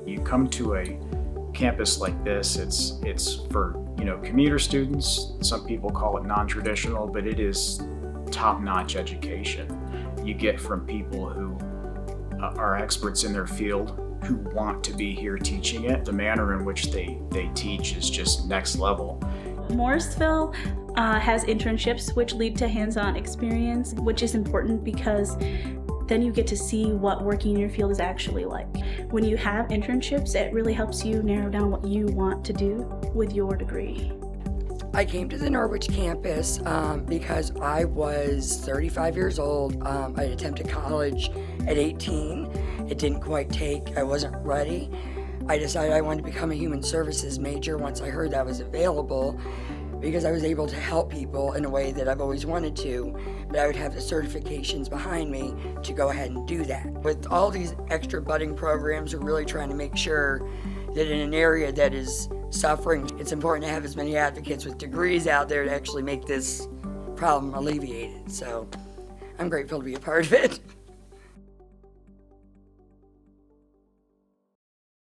You come to a campus like this, it's for commuter students. Some people call it non-traditional, but it is top-notch education. You get from people who are experts in their field, who want to be here teaching it. The manner in which they teach is just next level. Morrisville has internships which lead to hands-on experience, which is important because then you get to see what working in your field is actually like. When you have internships, it really helps you narrow down what you want to do with your degree. I came to the Norwich campus because I was 35 years old. I attempted college at 18. It didn't quite take, I wasn't ready. I decided I wanted to become a human services major once I heard that was available, because I was able to help people in a way that I've always wanted to, but I would have the certifications behind me to go ahead and do that. With all these extra budding programs, we're really trying to make sure that in an area that is suffering, it's important to have as many advocates with degrees out there to actually make this problem alleviated. So I'm grateful to be a part of it.